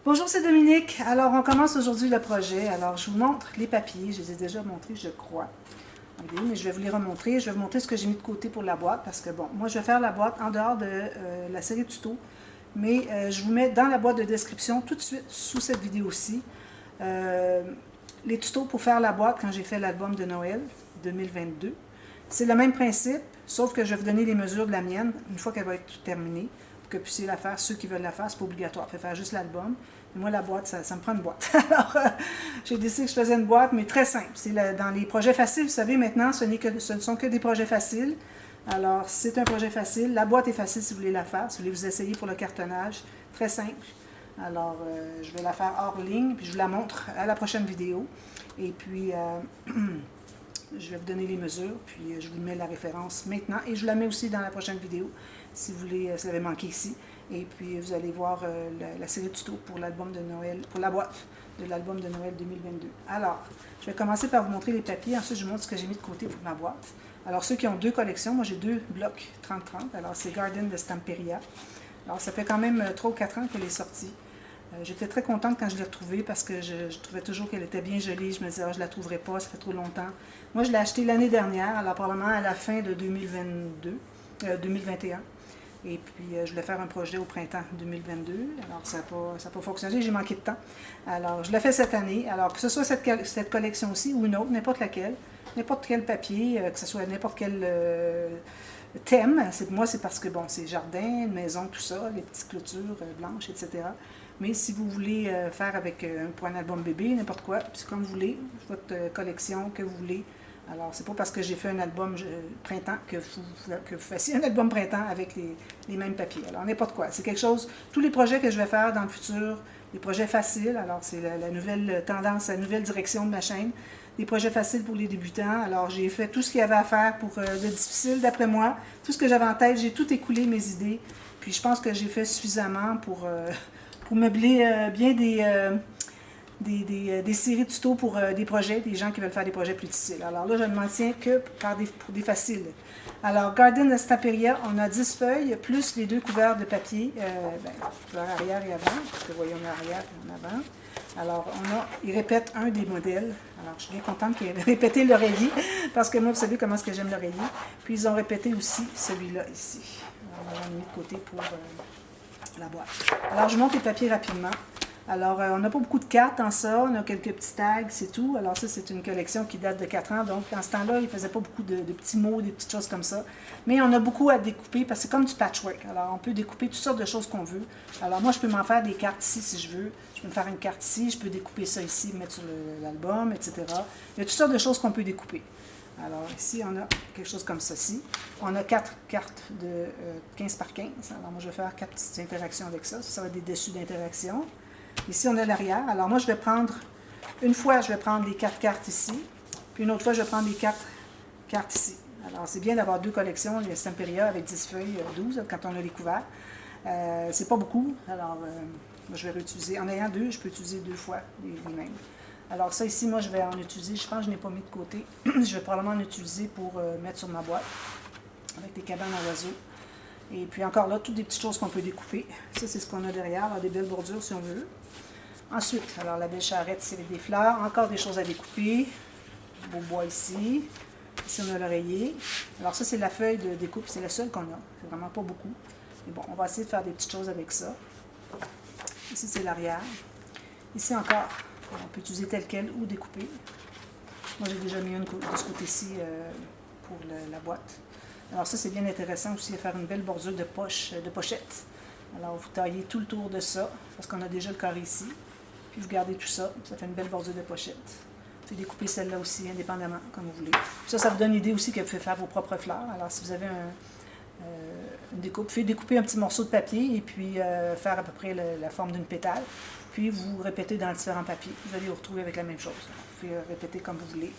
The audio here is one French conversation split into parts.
Bonjour, c'est Dominique. Alors, on commence aujourd'hui le projet. Alors, je vous montre les papiers. Je les ai déjà montrés, je crois. Okay, mais je vais vous les remontrer. Je vais vous montrer ce que j'ai mis de côté pour la boîte parce que, bon, moi, je vais faire la boîte en dehors de la série tuto. Mais je vous mets dans la boîte de description tout de suite sous cette vidéo-ci les tutos pour faire la boîte quand j'ai fait l'album de Noël 2022. C'est le même principe, sauf que je vais vous donner les mesures de la mienne une fois qu'elle va être terminée. Que vous puissiez la faire, ceux qui veulent la faire, c'est pas obligatoire. Vous pouvez faire juste l'album. Moi, la boîte, ça me prend une boîte. Alors, j'ai décidé que je faisais une boîte, mais très simple. C'est dans les projets faciles, vous savez, maintenant, ce ne sont que des projets faciles. Alors, c'est un projet facile. La boîte est facile si vous voulez la faire, si vous voulez vous essayer pour le cartonnage. Très simple. Alors, je vais la faire hors ligne, puis je vous la montre à la prochaine vidéo. Et puis, je vais vous donner les mesures, puis je vous mets la référence maintenant. Et je vous la mets aussi dans la prochaine vidéo, si vous voulez, si vous l'avez manqué ici. Et puis, vous allez voir la série tuto pour l'album de Noël, pour la boîte de l'album de Noël 2022. Alors, je vais commencer par vous montrer les papiers. Ensuite, je vous montre ce que j'ai mis de côté pour ma boîte. Alors, ceux qui ont deux collections, moi j'ai deux blocs 30-30. Alors, c'est Garden de Stamperia. Alors, ça fait quand même 3 ou 4 ans qu'elle est sortie. J'étais très contente quand je l'ai retrouvée parce que je trouvais toujours qu'elle était bien jolie. Je me disais, je ne la trouverai pas, ça fait trop longtemps. Moi, je l'ai achetée l'année dernière, alors probablement à la fin de 2021. Et puis, je voulais faire un projet au printemps 2022. Alors, ça n'a pas fonctionné, j'ai manqué de temps. Alors, je l'ai fait cette année. Alors, que ce soit cette collection-ci ou une autre, n'importe laquelle, n'importe quel papier, que ce soit n'importe quel thème. Moi, c'est parce que, bon, c'est jardin, maison, tout ça, les petites clôtures blanches, etc. Mais si vous voulez faire avec pour un album bébé, n'importe quoi, c'est comme vous voulez, votre collection que vous voulez. Alors, c'est pas parce que j'ai fait un album printemps que vous fassiez un album printemps avec les mêmes papiers. Alors, n'importe quoi. C'est quelque chose, tous les projets que je vais faire dans le futur, des projets faciles, alors c'est la nouvelle tendance, la nouvelle direction de ma chaîne, des projets faciles pour les débutants. Alors, j'ai fait tout ce qu'il y avait à faire pour de difficile, d'après moi. Tout ce que j'avais en tête, j'ai tout écoulé mes idées. Puis, je pense que j'ai fait suffisamment pour meubler bien des séries tutos pour des projets, des gens qui veulent faire des projets plus difficiles. Alors là, je ne m'en tiens que pour des faciles. Alors, Garden de Stamperia, on a 10 feuilles, plus les deux couverts de papier, couvert arrière et avant, parce que voyons l'arrière et en avant. Alors, ils répètent un des modèles. Alors, je suis bien contente qu'ils aient répété l'oreiller, parce que moi, vous savez comment est-ce que j'aime l'oreiller. Puis, ils ont répété aussi celui-là ici. Alors, on l'a mis de côté pour la boîte. Alors, je monte les papiers rapidement. Alors, on n'a pas beaucoup de cartes en ça, on a quelques petits tags, c'est tout. Alors ça, c'est une collection qui date de 4 ans, donc en ce temps-là, il ne faisait pas beaucoup de petits mots, des petites choses comme ça. Mais on a beaucoup à découper parce que c'est comme du patchwork. Alors, on peut découper toutes sortes de choses qu'on veut. Alors, moi, je peux m'en faire des cartes ici si je veux. Je peux me faire une carte ici, je peux découper ça ici, mettre sur l'album, etc. Il y a toutes sortes de choses qu'on peut découper. Alors, ici, on a quelque chose comme ceci. On a 4 cartes de 15 par 15. Alors, moi, je vais faire 4 petites interactions avec ça. Ça va être des dessus d'interaction. Ici, on a l'arrière. Alors, moi, je vais prendre, une fois, je vais prendre les 4 cartes ici. Puis une autre fois, je vais prendre les 4 cartes ici. Alors, c'est bien d'avoir deux collections, les Stamperia avec 10 feuilles, 12, quand on a les couverts. C'est pas beaucoup. Alors, moi, je vais réutiliser. En ayant deux, je peux utiliser 2 fois les mêmes. Alors, ça ici, moi, je vais en utiliser. Je pense que je n'ai pas mis de côté. Je vais probablement en utiliser pour mettre sur ma boîte avec des cabanes à oiseaux. Et puis encore là, toutes des petites choses qu'on peut découper. Ça, c'est ce qu'on a derrière. Alors, des belles bordures si on veut. Ensuite, alors la belle charrette, c'est avec des fleurs. Encore des choses à découper. Beau bois ici. Ici, on a l'oreiller. Alors ça, c'est la feuille de découpe. C'est la seule qu'on a. C'est vraiment pas beaucoup. Mais bon, on va essayer de faire des petites choses avec ça. Ici, c'est l'arrière. Ici encore, on peut utiliser tel quel ou découper. Moi, j'ai déjà mis une de ce côté-ci pour la boîte. Alors ça, c'est bien intéressant aussi à faire une belle bordure de pochette. Alors, vous taillez tout le tour de ça, parce qu'on a déjà le carré ici. Puis vous gardez tout ça, ça fait une belle bordure de pochette. Vous pouvez découper celle-là aussi, indépendamment, comme vous voulez. Ça vous donne l'idée aussi que vous pouvez faire vos propres fleurs. Alors, si vous avez une découpe, vous pouvez découper un petit morceau de papier et puis faire à peu près la forme d'une pétale. Puis vous répétez dans différents papiers. Vous allez vous retrouver avec la même chose. Vous pouvez répéter comme vous voulez.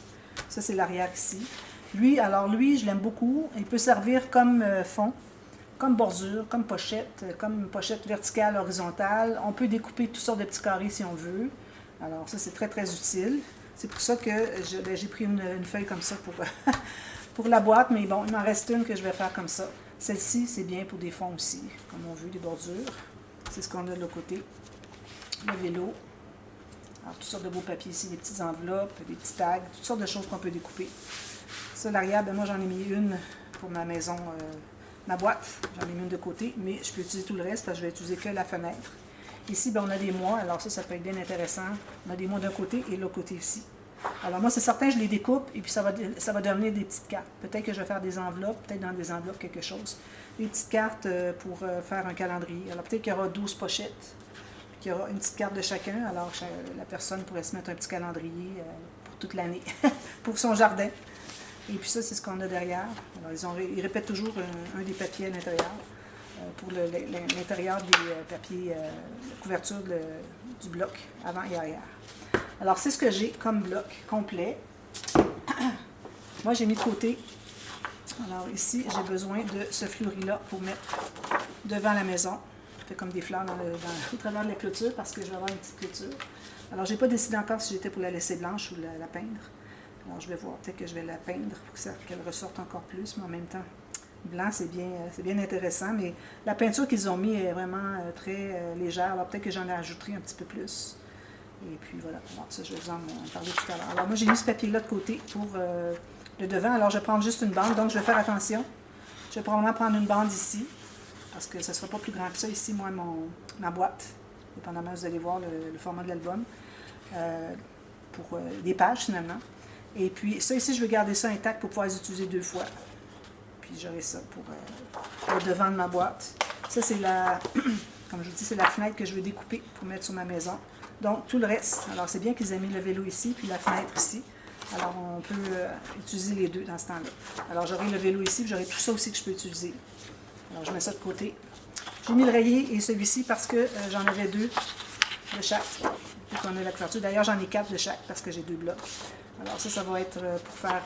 Ça, c'est l'arrière ici. Lui, je l'aime beaucoup. Il peut servir comme fond, comme bordure, comme pochette verticale, horizontale. On peut découper toutes sortes de petits carrés si on veut. Alors ça, c'est très, très utile. C'est pour ça que j'ai pris une feuille comme ça pour, pour la boîte. Mais bon, il m'en reste une que je vais faire comme ça. Celle-ci, c'est bien pour des fonds aussi, comme on veut, des bordures. C'est ce qu'on a de l'autre côté. le vélo. Alors, toutes sortes de beaux papiers ici, des petites enveloppes, des petits tags, toutes sortes de choses qu'on peut découper. Ça, l'arrière, ben moi, j'en ai mis une pour ma maison, ma boîte. J'en ai mis une de côté, mais je peux utiliser tout le reste parce que je vais utiliser que la fenêtre. Ici, ben, on a des mois, alors ça peut être bien intéressant. On a des mois d'un côté et de l'autre côté ici. Alors moi, c'est certain, je les découpe et puis ça va devenir des petites cartes. Peut-être que je vais faire des enveloppes, peut-être dans des enveloppes quelque chose. Des petites cartes pour faire un calendrier. Alors peut-être qu'il y aura 12 pochettes, puis qu'il y aura une petite carte de chacun. Alors la personne pourrait se mettre un petit calendrier pour toute l'année, pour son jardin. Et puis ça, c'est ce qu'on a derrière. Alors ils répètent toujours un des papiers à l'intérieur. Pour l'intérieur des papiers, la couverture du bloc, avant et arrière. Alors, c'est ce que j'ai comme bloc complet. Moi, j'ai mis de côté. Alors, ici, j'ai besoin de ce fleuri-là pour mettre devant la maison. Je fais comme des fleurs au travers de la clôture parce que je vais avoir une petite clôture. Alors, je n'ai pas décidé encore si j'étais pour la laisser blanche ou la peindre. Alors, je vais voir. Peut-être que je vais la peindre pour qu'elle ressorte encore plus, mais en même temps, blanc, c'est bien intéressant, mais la peinture qu'ils ont mis est vraiment très légère, alors peut-être que j'en ajouterai un petit peu plus. Et puis voilà, alors ça je vais vous en parler tout à l'heure. Alors moi j'ai mis ce papier-là de côté pour le devant, alors je vais prendre juste une bande, donc je vais faire attention. Je vais probablement prendre une bande ici, parce que ça ne sera pas plus grand que ça ici, moi, ma boîte, dépendamment, vous allez voir le format de l'album, pour des pages finalement. Et puis ça ici, je vais garder ça intact pour pouvoir les utiliser 2 fois. Puis j'aurai ça pour le devant de ma boîte. Ça, c'est comme je vous dis, c'est la fenêtre que je vais découper pour mettre sur ma maison. Donc, tout le reste. Alors, c'est bien qu'ils aient mis le vélo ici, puis la fenêtre ici. Alors, on peut utiliser les deux dans ce temps-là. Alors, j'aurai le vélo ici, puis j'aurai tout ça aussi que je peux utiliser. Alors, je mets ça de côté. J'ai mis le rayé et celui-ci parce que j'en avais 2 de chaque. Puis qu'on a la couverture. D'ailleurs, j'en ai 4 de chaque parce que j'ai 2 blocs. Alors, ça va être pour faire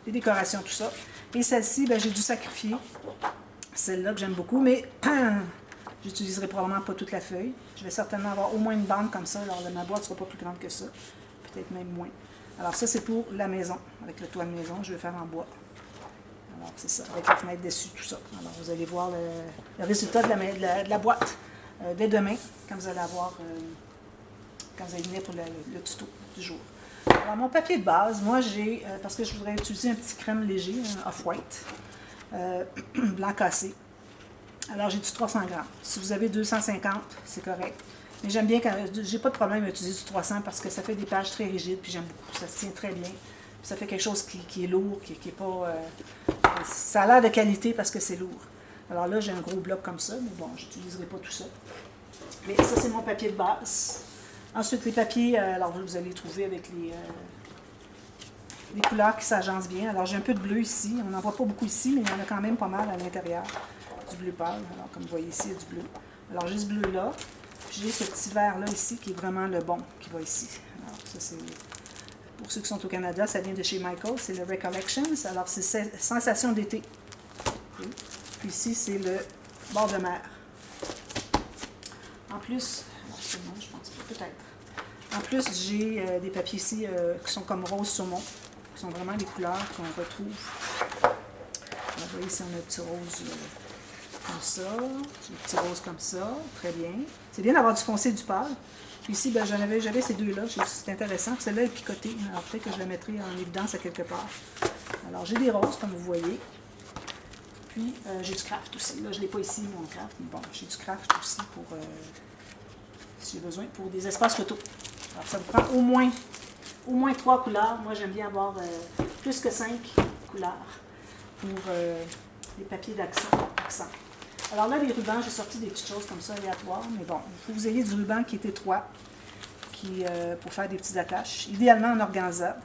des décorations, tout ça. Et celle-ci, ben, j'ai dû sacrifier. Celle-là que j'aime beaucoup, mais j'utiliserai probablement pas toute la feuille. Je vais certainement avoir au moins une bande comme ça. Alors, ma boîte ne sera pas plus grande que ça. Peut-être même moins. Alors, ça, c'est pour la maison. Avec le toit de maison, je vais faire en bois. Alors, c'est ça, avec la fenêtre dessus, tout ça. Alors, vous allez voir le résultat de la boîte dès demain, quand vous allez avoir, quand vous allez venir pour le tuto du jour. Alors, mon papier de base, moi, j'ai, parce que je voudrais utiliser un petit crème léger, un off-white, blanc cassé. Alors, j'ai du 300 grammes. Si vous avez 250, c'est correct. Mais j'aime bien, j'ai pas de problème à utiliser du 300 parce que ça fait des pages très rigides, puis j'aime beaucoup. Ça se tient très bien. Puis ça fait quelque chose qui est lourd, qui est pas... ça a l'air de qualité parce que c'est lourd. Alors là, j'ai un gros bloc comme ça, mais bon, je n'utiliserai pas tout ça. Mais ça, c'est mon papier de base. Ensuite, les papiers, alors vous allez trouver avec les couleurs qui s'agencent bien. Alors, j'ai un peu de bleu ici. On n'en voit pas beaucoup ici, mais il y en a quand même pas mal à l'intérieur. Du bleu pâle. Alors, comme vous voyez ici, il y a du bleu. Alors, j'ai ce bleu-là. J'ai ce petit vert-là ici qui est vraiment le bon qui va ici. Alors, ça, c'est... Pour ceux qui sont au Canada, ça vient de chez Michael. C'est le Recollections. Alors, c'est Sensation d'été. Puis ici, c'est le bord de mer. En plus... je pense pas, peut-être. En plus, j'ai des papiers ici qui sont comme rose saumon, qui sont vraiment des couleurs qu'on retrouve. Alors, vous voyez ici, on a un petit rose comme ça, j'ai des petits roses comme ça, très bien. C'est bien d'avoir du foncé et du pâle. Puis ici, ben, j'avais ces deux-là, c'est intéressant. Celle-là est picotée, alors peut-être que je la mettrai en évidence à quelque part. Alors, j'ai des roses, comme vous voyez. Puis, j'ai du craft aussi. Là, je ne l'ai pas ici, mon craft, mais bon, j'ai du craft aussi pour... si j'ai besoin, pour des espaces photos. Alors, ça vous prend au moins 3 couleurs. Moi, j'aime bien avoir plus que 5 couleurs pour les papiers d'accent. Alors là, les rubans, j'ai sorti des petites choses comme ça, aléatoires, mais bon, il faut que vous ayez du ruban qui est étroit pour faire des petites attaches. Idéalement en organza.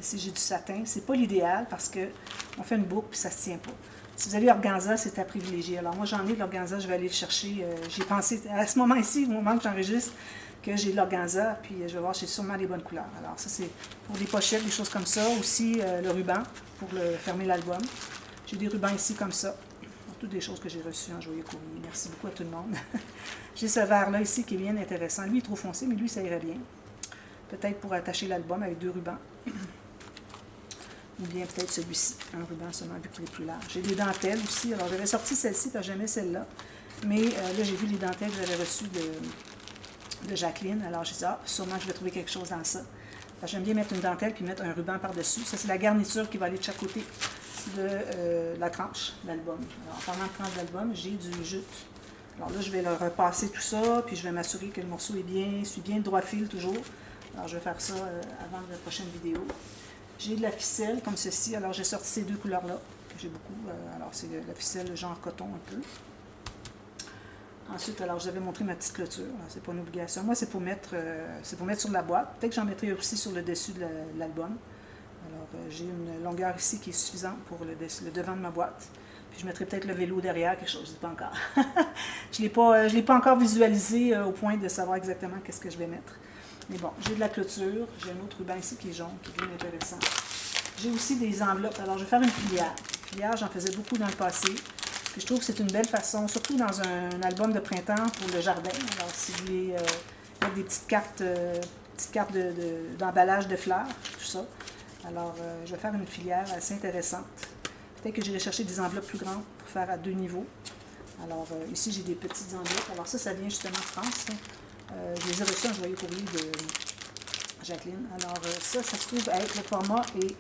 Ici, j'ai du satin. C'est pas l'idéal parce qu'on fait une boucle et ça ne se tient pas. Si vous avez l'organza, c'est à privilégier. Alors moi, j'en ai de l'organza, je vais aller le chercher. J'ai pensé, à ce moment-ci, au moment que j'enregistre, que j'ai de l'organza, puis je vais voir, j'ai sûrement les bonnes couleurs. Alors ça, c'est pour des pochettes, des choses comme ça. Aussi, le ruban pour fermer l'album. J'ai des rubans ici comme ça. Toutes des choses que j'ai reçues en joyeux courrier. Merci beaucoup à tout le monde. J'ai ce vert-là ici qui est bien intéressant. Lui, il est trop foncé, mais lui, ça irait bien. Peut-être pour attacher l'album avec 2 rubans. Ou bien peut-être celui-ci, un ruban seulement vu qu'il est plus large. J'ai des dentelles aussi. Alors, j'avais sorti celle-ci parce que j'aimais celle-là. Mais là, j'ai vu les dentelles que j'avais reçues de Jacqueline. Alors, je dis, ah, sûrement que je vais trouver quelque chose dans ça. J'aime bien mettre une dentelle puis mettre un ruban par-dessus. Ça, c'est la garniture qui va aller de chaque côté de la tranche d'album. Alors, en parlant de tranche d'album, j'ai du jute. Alors là, je vais le repasser tout ça, puis je vais m'assurer que le morceau suit bien le droit fil toujours. Alors, je vais faire ça avant la prochaine vidéo. J'ai de la ficelle comme ceci. Alors, j'ai sorti ces deux couleurs-là, que j'ai beaucoup. Alors, c'est la ficelle genre coton un peu. Ensuite, alors, j'avais montré ma petite clôture. C'est pas une obligation. Moi, c'est pour mettre sur la boîte. Peut-être que j'en mettrai aussi sur le dessus de l'album. Alors, j'ai une longueur ici qui est suffisante pour le devant de ma boîte. Puis, je mettrai peut-être le vélo derrière, quelque chose, je ne sais pas encore. Je ne l'ai pas encore visualisé au point de savoir exactement qu'est-ce que je vais mettre. Mais bon, j'ai de la clôture. J'ai un autre ruban ici qui est jaune, qui est bien intéressant. J'ai aussi des enveloppes. Alors, je vais faire une filière. Une filière, j'en faisais beaucoup dans le passé. Puis je trouve que c'est une belle façon, surtout dans un album de printemps pour le jardin. Alors, si vous voulez mettre des petites cartes d'emballage de fleurs, tout ça. Alors, je vais faire une filière assez intéressante. Peut-être que j'irai chercher des enveloppes plus grandes pour faire à 2 niveaux. Alors, ici, j'ai des petites enveloppes. Alors, ça vient justement de France. Je les ai reçus en joyeux courrier de Jacqueline. Alors, ça se trouve être le format est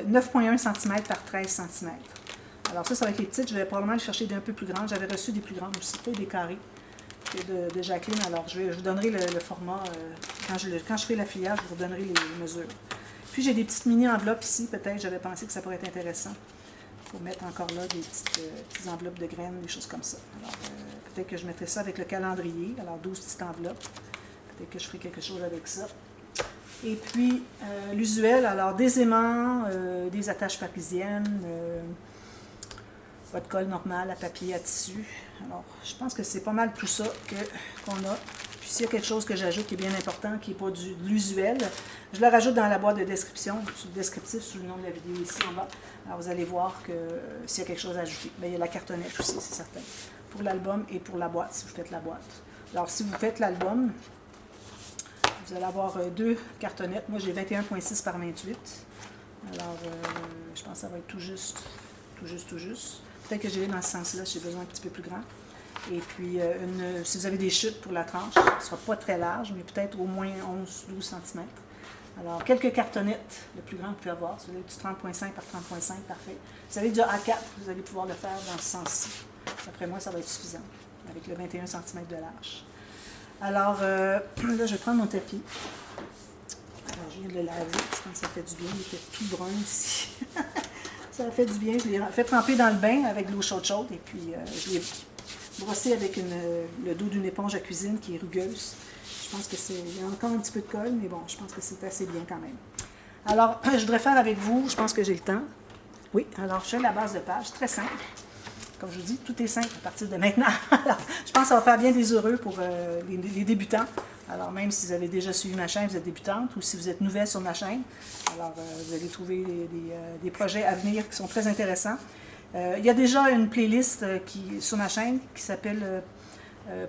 9,1 cm par 13 cm. Alors, ça va être les petites. Je vais probablement les chercher d'un peu plus grandes. J'avais reçu des plus grandes aussi, pas des carrés de Jacqueline. Alors, je vous donnerai le format. Quand je ferai la filière, je vous donnerai les mesures. Puis, j'ai des petites mini-enveloppes ici. Peut-être, j'avais pensé que ça pourrait être intéressant. Pour mettre encore là des petites enveloppes de graines, des choses comme ça. Alors, peut-être que je mettrai ça avec le calendrier. Alors, 12 petites enveloppes. Peut-être que je ferai quelque chose avec ça. Et puis, l'usuel, alors des aimants, des attaches parisiennes, votre colle normale à papier, à tissu. Alors, je pense que c'est pas mal tout ça qu'on a. Puis, s'il y a quelque chose que j'ajoute qui est bien important, qui n'est pas de l'usuel, je le rajoute dans la boîte de description, sur le descriptif, sous le nom de la vidéo ici en bas. Alors, vous allez voir que s'il y a quelque chose à ajouter. Bien, il y a la cartonnette aussi, c'est certain. Pour l'album et pour la boîte, si vous faites la boîte. Alors, si vous faites l'album, vous allez avoir 2 cartonnettes. Moi, j'ai 21,6 par 28. Alors, je pense que ça va être tout juste. Peut-être que j'irai dans ce sens-là, j'ai besoin un petit peu plus grand. Et puis, si vous avez des chutes pour la tranche, ce ne sera pas très large, mais peut-être au moins 11-12 cm. Alors, quelques cartonnettes, le plus grand que vous pouvez avoir. Si vous avez du 30,5 par 30,5, parfait. Si vous avez du A4, vous allez pouvoir le faire dans ce sens-ci. D'après moi, ça va être suffisant, avec le 21 cm de large. Alors, là, je vais prendre mon tapis. Alors, je viens de le laver, je pense que ça fait du bien. Il était tout brun ici. Ça a fait du bien. Je l'ai fait tremper dans le bain avec de l'eau chaude. Et puis, je l'ai brossé avec le dos d'une éponge à cuisine qui est rugueuse. Je pense que il y a encore un petit peu de colle, mais bon, je pense que c'est assez bien quand même. Alors, je voudrais faire avec vous, je pense que j'ai le temps. Oui, alors je fais la base de page, très simple. Comme je vous dis, tout est simple à partir de maintenant. Alors, je pense que ça va faire bien des heureux pour les débutants. Alors, même si vous avez déjà suivi ma chaîne, vous êtes débutante, ou si vous êtes nouvelle sur ma chaîne, alors vous allez trouver des projets à venir qui sont très intéressants. Il y a déjà une playlist sur ma chaîne qui s'appelle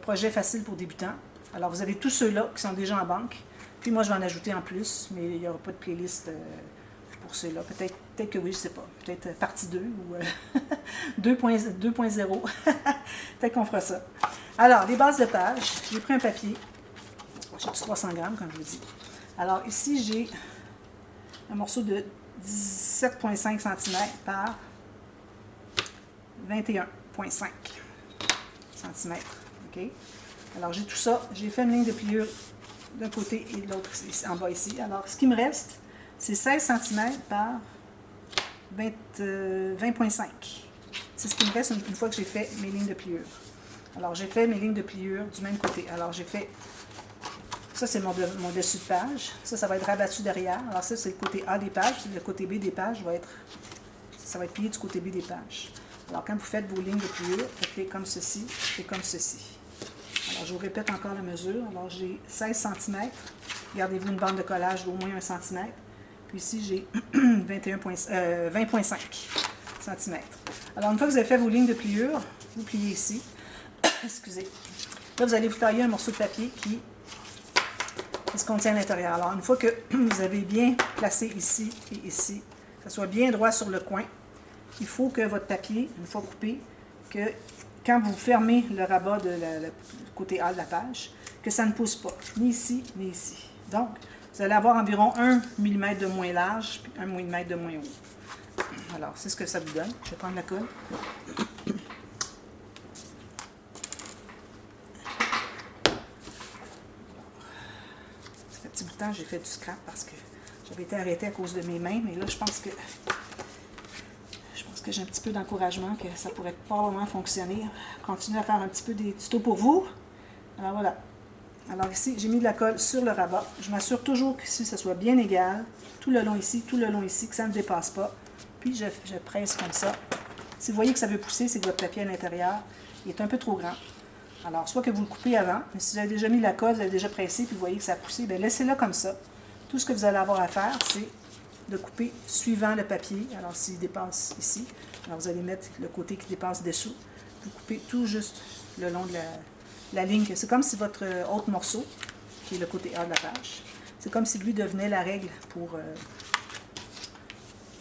Projet facile pour débutants. Alors, vous avez tous ceux-là qui sont déjà en banque. Puis moi, je vais en ajouter en plus, mais il n'y aura pas de playlist pour ceux-là. Peut-être que oui, je ne sais pas. Peut-être partie 2 ou 2.0. Peut-être qu'on fera ça. Alors, les bases de page. J'ai pris un papier. J'ai du 300 grammes, comme je vous dis. Alors, ici, j'ai un morceau de 17,5 cm par 21,5 cm. OK? Alors, j'ai tout ça. J'ai fait une ligne de pliure d'un côté et de l'autre en bas ici. Alors, ce qui me reste, c'est 16 cm par 20,5. C'est ce qui me reste une fois que j'ai fait mes lignes de pliure. Alors, j'ai fait mes lignes de pliure du même côté. Alors, j'ai fait... Ça, c'est mon dessus de page. Ça va être rabattu derrière. Alors, ça, c'est le côté A des pages. Le côté B des pages ça va être plié du côté B des pages. Alors, quand vous faites vos lignes de pliure, faites-les comme ceci et comme ceci. Alors, je vous répète encore la mesure. Alors, j'ai 16 cm. Gardez-vous une bande de collage d'au moins 1 cm. Puis ici, j'ai 20,5 cm. Alors, une fois que vous avez fait vos lignes de pliure, vous pliez ici. Excusez. Là, vous allez vous tailler un morceau de papier qui se contient à l'intérieur. Alors, une fois que vous avez bien placé ici et ici, que ce soit bien droit sur le coin, il faut que votre papier, une fois coupé, qu'il quand vous fermez le rabat de le côté A de la page, que ça ne pousse pas, ni ici, ni ici. Donc, vous allez avoir environ 1 mm de moins large, puis 1 mm de moins haut. Alors, c'est ce que ça vous donne. Je vais prendre la colle. Ça fait un petit bout de temps que j'ai fait du scrap parce que j'avais été arrêtée à cause de mes mains, mais là, je pense que j'ai un petit peu d'encouragement que ça pourrait probablement fonctionner. Continuez à faire un petit peu des tutos pour vous. Alors voilà. Alors ici, j'ai mis de la colle sur le rabat. Je m'assure toujours que ici, ça soit bien égal. Tout le long ici, que ça ne dépasse pas. Puis je presse comme ça. Si vous voyez que ça veut pousser, c'est que votre papier à l'intérieur il est un peu trop grand. Alors, soit que vous le coupez avant, mais si vous avez déjà mis la colle, vous avez déjà pressé, puis vous voyez que ça a poussé, bien laissez-le comme ça. Tout ce que vous allez avoir à faire, c'est de couper suivant le papier. Alors, s'il dépasse ici, alors vous allez mettre le côté qui dépasse dessous. Vous coupez tout juste le long de la ligne. C'est comme si votre autre morceau, qui est le côté A de la page, c'est comme si lui devenait la règle pour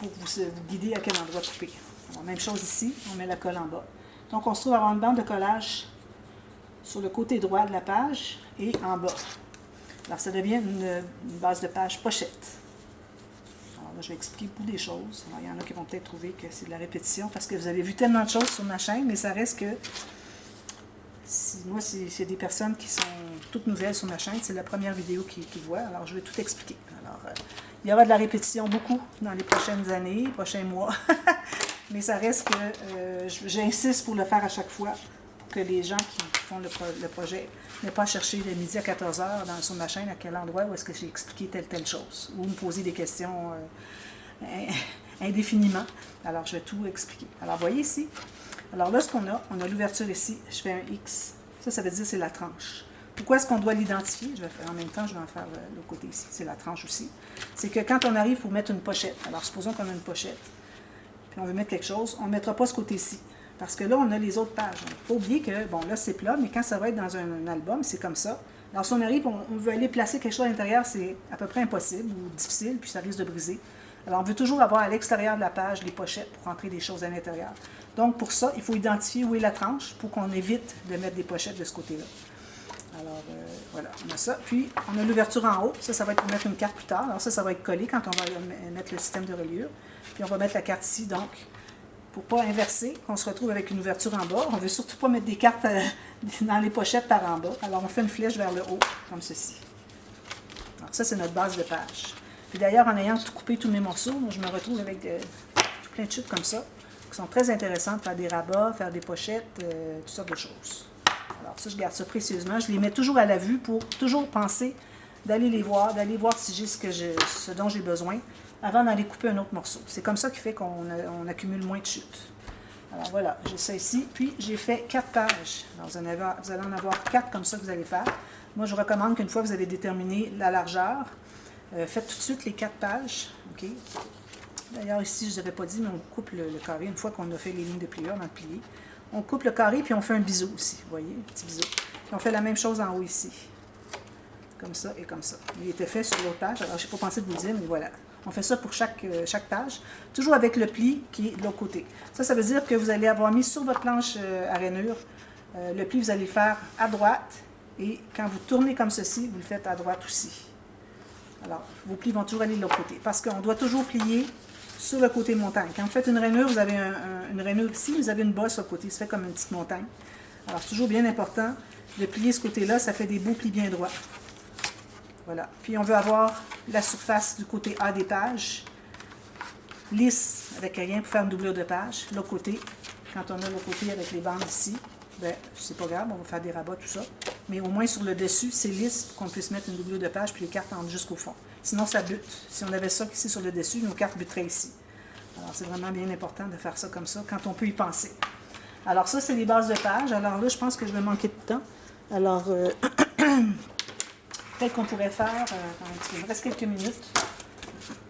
vous guider à quel endroit couper. Alors, même chose ici, on met la colle en bas. Donc, on se trouve à avoir une bande de collage sur le côté droit de la page et en bas. Alors, ça devient une base de page pochette. Alors là, je vais expliquer beaucoup des choses. Alors, il y en a qui vont peut-être trouver que c'est de la répétition parce que vous avez vu tellement de choses sur ma chaîne, mais ça reste que moi, c'est des personnes qui sont toutes nouvelles sur ma chaîne. C'est la première vidéo qu'ils voient. Alors, je vais tout expliquer. Alors, il y aura de la répétition beaucoup dans les prochaines années, prochains mois. Mais ça reste que j'insiste pour le faire à chaque fois pour que les gens qui font le projet n'aient pas à chercher de midi à 14h sur ma chaîne à quel endroit où est-ce que j'ai expliqué telle chose. Ou me poser des questions indéfiniment. Alors, je vais tout expliquer. Alors, voyez ici. Alors là, ce qu'on a, on a l'ouverture ici. Je fais un X. Ça veut dire que c'est la tranche. Pourquoi est-ce qu'on doit l'identifier? Je vais faire en même temps, je vais en faire l'autre côté ici. C'est la tranche aussi. C'est que quand on arrive pour mettre une pochette, alors supposons qu'on a une pochette, puis on veut mettre quelque chose, on ne mettra pas ce côté-ci. Parce que là, on a les autres pages. Il ne faut pas oublier que, bon, là, c'est plat, mais quand ça va être dans un album, c'est comme ça. Alors, si on arrive, on veut aller placer quelque chose à l'intérieur, c'est à peu près impossible ou difficile, puis ça risque de briser. Alors, on veut toujours avoir à l'extérieur de la page les pochettes pour rentrer des choses à l'intérieur. Donc, pour ça, il faut identifier où est la tranche pour qu'on évite de mettre des pochettes de ce côté-là. Alors, voilà, on a ça. Puis, on a l'ouverture en haut. Ça va être pour mettre une carte plus tard. Alors, ça va être collé quand on va mettre le système de reliure. Puis, on va mettre la carte ici, donc, pour ne pas inverser, qu'on se retrouve avec une ouverture en bas. On ne veut surtout pas mettre des cartes dans les pochettes par en bas. Alors, on fait une flèche vers le haut, comme ceci. Alors, ça, c'est notre base de page. Puis d'ailleurs, en ayant tout coupé tous mes morceaux, moi, je me retrouve avec plein de chutes comme ça, qui sont très intéressantes, faire des rabats, faire des pochettes, toutes sortes de choses. Alors ça, je garde ça précieusement. Je les mets toujours à la vue pour toujours penser d'aller les voir, si j'ai ce dont j'ai besoin, avant d'aller couper un autre morceau. C'est comme ça qui fait qu'on accumule moins de chutes. Alors voilà, j'ai ça ici. Puis j'ai fait 4 pages. Alors vous allez en avoir 4 comme ça que vous allez faire. Moi, je vous recommande qu'une fois que vous avez déterminé la largeur, faites tout de suite les 4 pages. OK? D'ailleurs, ici, je ne vous avais pas dit, mais on coupe le carré. Une fois qu'on a fait les lignes de pliure dans le plié, on coupe le carré, puis on fait un biseau aussi. Vous voyez, un petit biseau. Puis on fait la même chose en haut ici. Comme ça et comme ça. Il était fait sur l'autre page. Alors, je n'ai pas pensé de vous le dire, mais voilà. On fait ça pour chaque page. Toujours avec le pli qui est de l'autre côté. Ça veut dire que vous allez avoir mis sur votre planche à rainure, le pli, vous allez le faire à droite. Et quand vous tournez comme ceci, vous le faites à droite aussi. Alors, vos plis vont toujours aller de l'autre côté. Parce qu'on doit toujours plier sur le côté montagne. Quand vous faites une rainure, vous avez une rainure ici, vous avez une bosse sur le côté. Ça fait comme une petite montagne. Alors, c'est toujours bien important de plier ce côté-là. Ça fait des beaux plis bien droits. Voilà. Puis, on veut avoir la surface du côté A des pages lisse, avec rien pour faire une doublure de page. L'autre côté, quand on a l'autre côté avec les bandes ici, ben, c'est pas grave, on va faire des rabats, tout ça. Mais au moins sur le dessus, c'est lisse pour qu'on puisse mettre une doublure de page puis les cartes entrent jusqu'au fond. Sinon, ça bute. Si on avait ça ici sur le dessus, nos cartes buteraient ici. Alors, c'est vraiment bien important de faire ça comme ça quand on peut y penser. Alors, ça, c'est les bases de page. Alors là, je pense que je vais manquer de temps. Alors, peut-être qu'on pourrait faire... il me reste quelques minutes.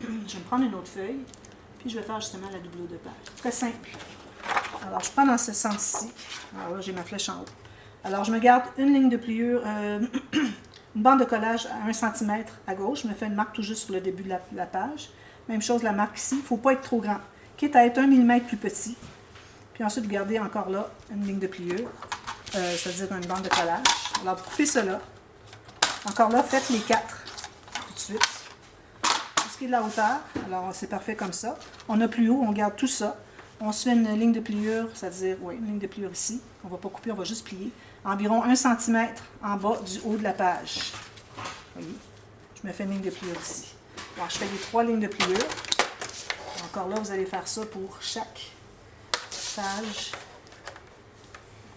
Je vais me prendre une autre feuille. Puis, je vais faire justement la doublure de page. Très simple. Alors, je prends dans ce sens-ci. Alors là, j'ai ma flèche en haut. Alors, je me garde une ligne de pliure, une bande de collage à 1 cm à gauche. Je me fais une marque tout juste sur le début de la page. Même chose, la marque ici. Il ne faut pas être trop grand. Quitte à être 1 mm plus petit, Puis ensuite, vous gardez encore là une ligne de pliure, c'est-à-dire une bande de collage. Alors, vous coupez cela. Encore là, faites les 4 tout de suite. Pour ce qui est de la hauteur, alors c'est parfait comme ça. On a plus haut, on garde tout ça. On se fait une ligne de pliure, c'est-à-dire, oui, une ligne de pliure ici. On ne va pas couper, on va juste plier. Environ 1 cm en bas du haut de la page. Vous voyez? Je me fais une ligne de pliure ici. Alors, je fais les 3 lignes de pliure. Encore là, vous allez faire ça pour chaque page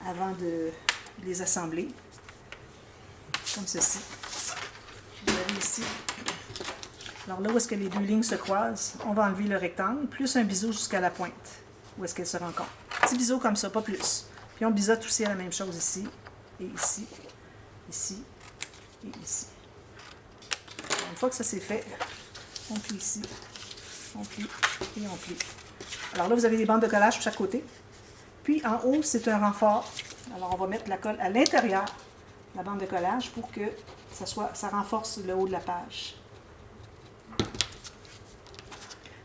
avant de les assembler. Comme ceci. Vous avez ici. Alors là où est-ce que les 2 lignes se croisent, on va enlever le rectangle, plus un biseau jusqu'à la pointe, où est-ce qu'elle se rencontre. Petit biseau comme ça, pas plus. Puis on biseaute aussi à la même chose ici, et ici, ici, et ici. Alors, une fois que ça c'est fait, on plie ici, on plie, et on plie. Alors là, vous avez des bandes de collage sur chaque côté. Puis en haut, c'est un renfort. Alors on va mettre la colle à l'intérieur, la bande de collage, pour que ça renforce le haut de la page.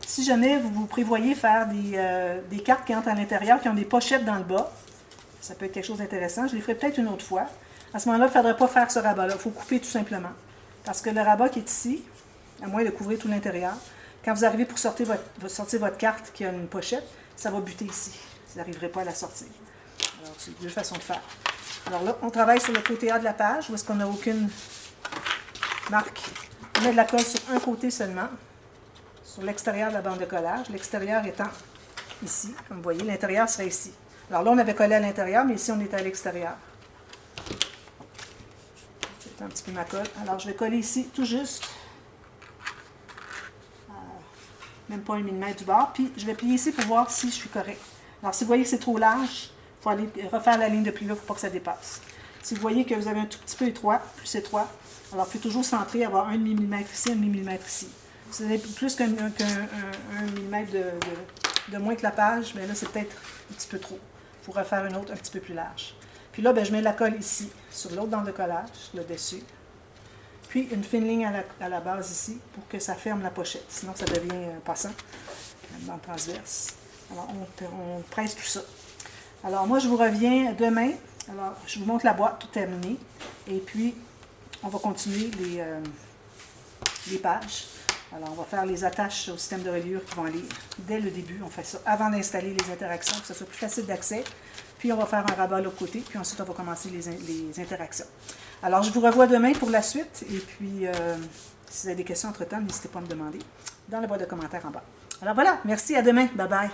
Si jamais vous prévoyez faire des cartes qui entrent à l'intérieur, qui ont des pochettes dans le bas, ça peut être quelque chose d'intéressant. Je les ferai peut-être une autre fois. À ce moment-là, il ne faudrait pas faire ce rabat-là. Il faut couper tout simplement. Parce que le rabat qui est ici, à moins de couvrir tout l'intérieur, quand vous arrivez pour sortir votre carte qui a une pochette, ça va buter ici. Vous n'arriverez pas à la sortir. Alors, c'est 2 façons de faire. Alors là, on travaille sur le côté A de la page, où est-ce qu'on n'a aucune marque. On met de la colle sur un côté seulement, sur l'extérieur de la bande de collage, l'extérieur étant ici, comme vous voyez, l'intérieur serait ici. Alors là, on avait collé à l'intérieur, mais ici, on était à l'extérieur. C'est un petit peu ma colle. Alors, je vais coller ici, tout juste, même pas 1 mm du bord, puis je vais plier ici pour voir si je suis correct. Alors, si vous voyez que c'est trop large, il faut aller refaire la ligne de pliure pour pas que ça dépasse. Si vous voyez que vous avez un tout petit peu étroit, plus étroit, alors il faut toujours centrer, avoir 1 mm ici, 1 mm ici. Si vous avez plus qu'un millimètre de moins que la page, mais là, c'est peut-être un petit peu trop. Il faut refaire une autre un petit peu plus large. Puis là, je mets la colle ici, sur l'autre bande de collage, le dessus. Puis une fine ligne à la base ici, pour que ça ferme la pochette. Sinon, ça devient passant, une bande transverse. Alors, on presse tout ça. Alors, moi, je vous reviens demain. Alors, je vous montre la boîte tout terminée. Et puis, on va continuer les pages. Alors, on va faire les attaches au système de reliure qui vont aller dès le début. On fait ça avant d'installer les interactions, que ce soit plus facile d'accès. Puis, on va faire un rabat de l'autre côté. Puis ensuite, on va commencer les interactions. Alors, je vous revois demain pour la suite. Et puis, si vous avez des questions entre-temps, n'hésitez pas à me demander dans la boîte de commentaires en bas. Alors voilà, merci, à demain. Bye bye.